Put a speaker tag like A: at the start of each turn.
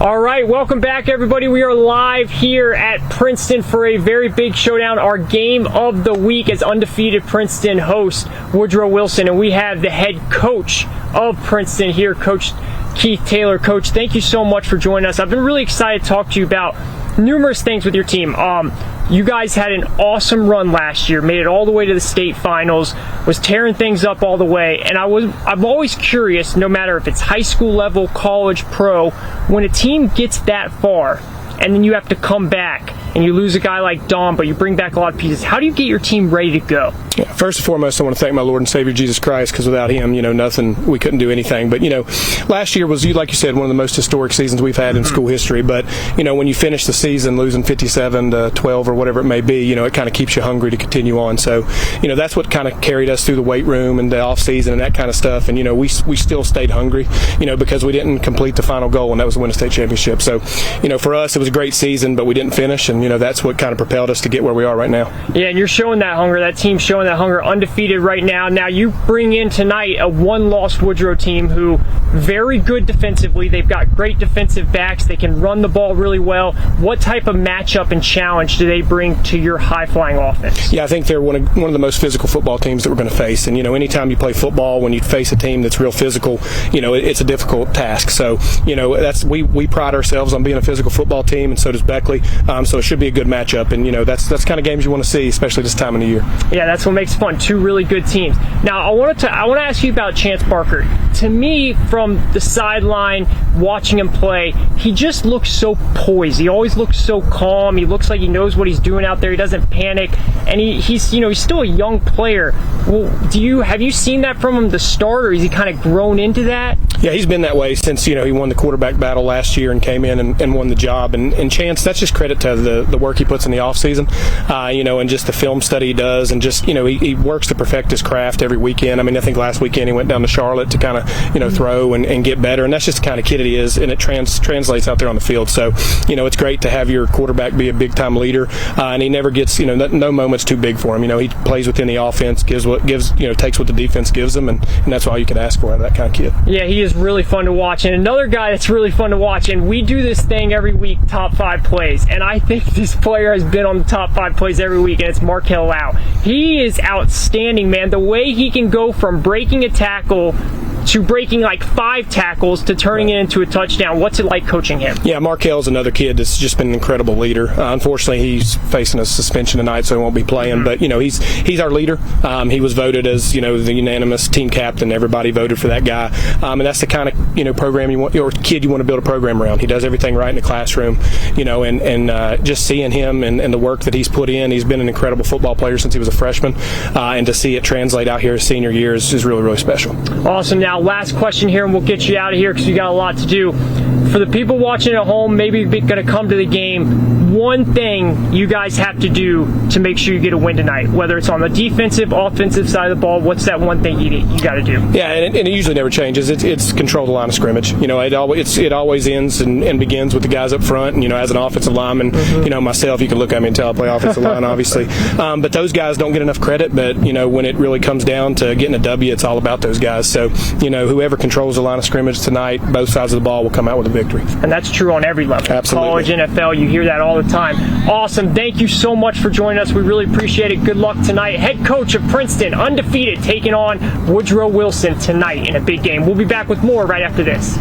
A: All right, welcome back, everybody. We are live here at Princeton for a very big showdown, our game of the week as undefeated Princeton hosts Woodrow Wilson, and we have the head coach of Princeton here, Coach Keith Taylor. Coach, thank you so much for joining us. I've been really excited to talk to you about numerous things with your team. You guys had an awesome run last year, made it all the way to the state finals, was tearing things up all the way, and I'm always curious, no matter if it's high school level, college, pro, when a team gets that far and then you have to come back and you lose a guy like Don, but you bring back a lot of pieces, how do you get your team ready to go?
B: Yeah, first and foremost, I want to thank my Lord and Savior Jesus Christ, because without Him, nothing, we couldn't do anything. But last year was, like you said, one of the most historic seasons we've had in school history. But when you finish the season losing 57-12 or whatever it may be, it kind of keeps you hungry to continue on. So that's what kind of carried us through the weight room and the off season and that kind of stuff. And we still stayed hungry, because we didn't complete the final goal, and that was to win a state championship. So for us, it was a great season, but we didn't finish, and that's what kind of propelled us to get where we are right now.
A: Yeah, and you're showing that hunger. That team's showing that hunger, undefeated right now. Now you bring in tonight a one-loss Woodrow team who very good defensively. They've got great defensive backs. They can run the ball really well. What type of matchup and challenge do they bring to your high-flying offense?
B: Yeah, I think they're one of the most physical football teams that we're going to face. And anytime you play football, when you face a team that's real physical, it's a difficult task. So we pride ourselves on being a physical football team, and so does Beckley. So it should be a good matchup. And that's kind of games you want to see, especially this time of the year.
A: Yeah, that's what makes it fun. Two really good teams. Now I want to ask you about Chance Parker. To me, from the sideline watching him play, he just looks so poised. He always looks so calm. He looks like he knows what he's doing out there. He doesn't panic, and he's still a young player. Well, have you seen that from him to start, or has he kind of grown into that?
B: Yeah, he's been that way since he won the quarterback battle last year and came in and won the job. And Chance, that's just credit to the work he puts in the off season, and just the film study he does, and just he works to perfect his craft every weekend. I think last weekend he went down to Charlotte to kind of throw and get better, and that's just the kind of kid he is, and it translates out there on the field. So it's great to have your quarterback be a big time leader, and he never gets no moment's too big for him. He plays within the offense, takes what the defense gives him, and that's all you can ask for out of that kind of kid.
A: Yeah, he is really fun to watch. And another guy that's really fun to watch, and we do this thing every week, top 5 plays, and I think this player has been on the top 5 plays every week, and it's Marquel Williams. He is outstanding, man. The way he can go from breaking a tackle to breaking like 5 tackles to turning it into a touchdown. What's it like coaching him? Yeah,
B: Markel's another kid that's just been an incredible leader. Unfortunately, he's facing a suspension tonight, so he won't be playing. But he's our leader. He was voted as the unanimous team captain. Everybody voted for that guy, and that's the kind of program you want, or kid you want to build a program around. He does everything right in the classroom, and just seeing him and the work that he's put in. He's been an incredible football player since he was a freshman, and to see it translate out here his senior year is really, really special.
A: Awesome. Now, last question here, and we'll get you out of here because you got a lot to do. For the people watching at home, maybe going to come to the game, one thing you guys have to do to make sure you get a win tonight, whether it's on the defensive, offensive side of the ball, what's that one thing you got to do?
B: Yeah, and it usually never changes. It's control the line of scrimmage. It always ends and begins with the guys up front. And, as an offensive lineman, myself, you can look at me and tell I play offensive line, obviously. But those guys don't get enough credit. But, when it really comes down to getting a W, it's all about those guys. So, whoever controls the line of scrimmage tonight, both sides of the ball will come out with a victory.
A: And that's true on every level.
B: Absolutely.
A: College, NFL, you hear that all the time. Awesome. Thank you so much for joining us. We really appreciate it. Good luck tonight. Head coach of Princeton, undefeated, taking on Woodrow Wilson tonight in a big game. We'll be back with more right after this.